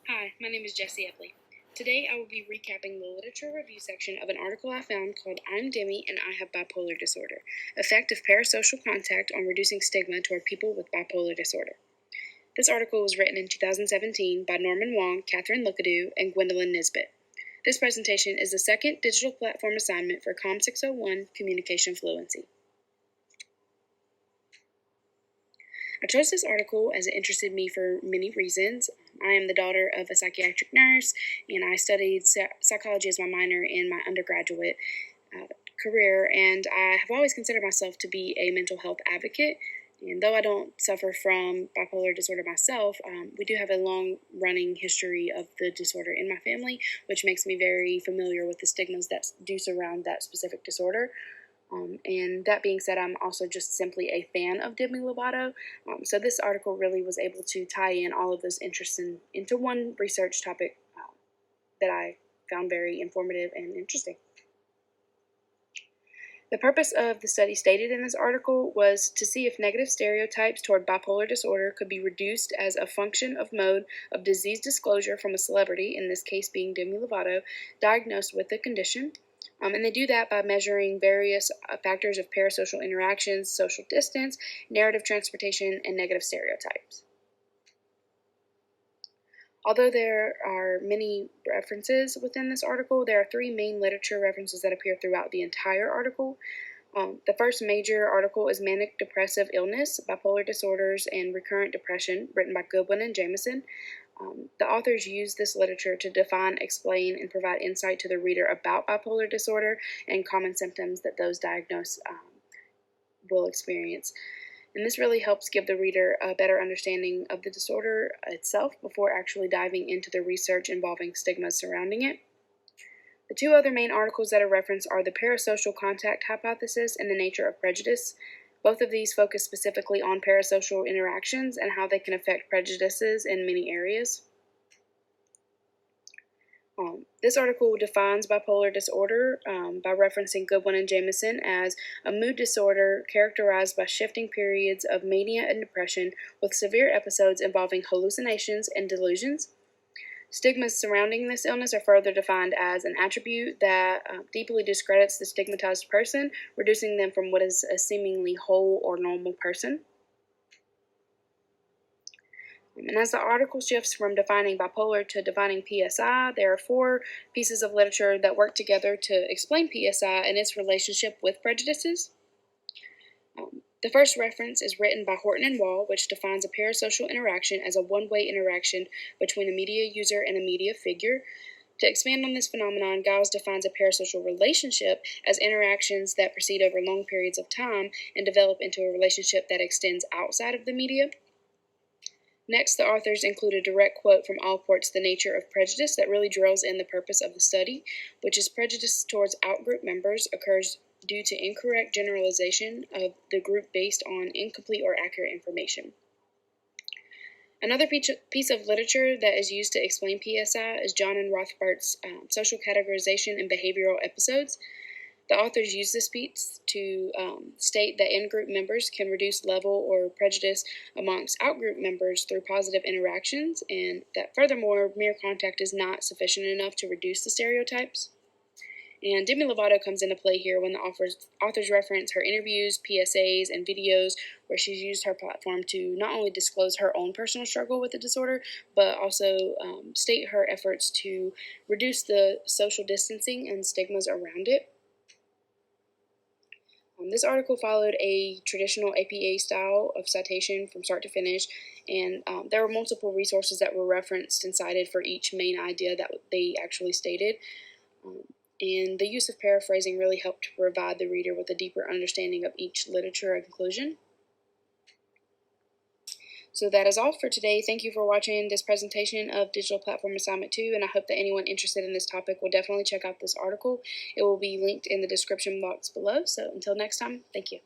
Hi, my name is Jessie Epley. Today I will be recapping the literature review section of an article I found called I'm Demi and I Have Bipolar Disorder, Effect of Parasocial Contact on Reducing Stigma Toward People with Bipolar Disorder. This article was written in 2017 by Norman Wong, Catherine Lookadoo, and Gwendolyn Nisbet. This presentation is the second digital platform assignment for COM 601 Communication Fluency. I chose this article as it interested me for many reasons. I am the daughter of a psychiatric nurse, and I studied psychology as my minor in my undergraduate career, and I have always considered myself to be a mental health advocate. And though I don't suffer from bipolar disorder myself, we do have a long-running history of the disorder in my family, which makes me very familiar with the stigmas that do surround that specific disorder. And that being said, I'm also just simply a fan of Demi Lovato. So this article really was able to tie in all of those interests into one research topic that I found very informative and interesting. The purpose of the study stated in this article was to see if negative stereotypes toward bipolar disorder could be reduced as a function of mode of disease disclosure from a celebrity, in this case being Demi Lovato, diagnosed with the condition. And they do that by measuring various factors of parasocial interactions, social distance, narrative transportation, and negative stereotypes. Although there are many references within this article, there are three main literature references that appear throughout the entire article. The first major article is Manic Depressive Illness, Bipolar Disorders, and Recurrent Depression, written by Goodwin and Jameson. The authors use this literature to define, explain, and provide insight to the reader about bipolar disorder and common symptoms that those diagnosed will experience. And this really helps give the reader a better understanding of the disorder itself before actually diving into the research involving stigmas surrounding it. The two other main articles that are referenced are the parasocial contact hypothesis and the nature of prejudice. Both of these focus specifically on parasocial interactions and how they can affect prejudices in many areas. This article defines bipolar disorder by referencing Goodwin and Jameson as a mood disorder characterized by shifting periods of mania and depression with severe episodes involving hallucinations and delusions. Stigmas surrounding this illness are further defined as an attribute that deeply discredits the stigmatized person, reducing them from what is a seemingly whole or normal person. And as the article shifts from defining bipolar to defining PSI, there are four pieces of literature that work together to explain PSI and its relationship with prejudices. The first reference is written by Horton and Wall, which defines a parasocial interaction as a one-way interaction between a media user and a media figure. To expand on this phenomenon, Giles defines a parasocial relationship as interactions that proceed over long periods of time and develop into a relationship that extends outside of the media. Next, the authors include a direct quote from Allport's The Nature of Prejudice that really drills in the purpose of the study, which is prejudice towards outgroup members occurs due to incorrect generalization of the group based on incomplete or accurate information. Another piece of literature that is used to explain PSI is John and Rothbart's Social Categorization in Behavioral Episodes. The authors use this piece to state that in-group members can reduce level or prejudice amongst out-group members through positive interactions, and that furthermore, mere contact is not sufficient enough to reduce the stereotypes. And Demi Lovato comes into play here when the authors reference her interviews, PSAs, and videos where she's used her platform to not only disclose her own personal struggle with the disorder, but also state her efforts to reduce the social distancing and stigmas around it. This article followed a traditional APA style of citation from start to finish, and there were multiple resources that were referenced and cited for each main idea that they actually stated. And the use of paraphrasing really helped to provide the reader with a deeper understanding of each literature and conclusion. So that is all for today. Thank you for watching this presentation of Digital Platform Assignment 2, and I hope that anyone interested in this topic will definitely check out this article. It will be linked in the description box below. So until next time, thank you.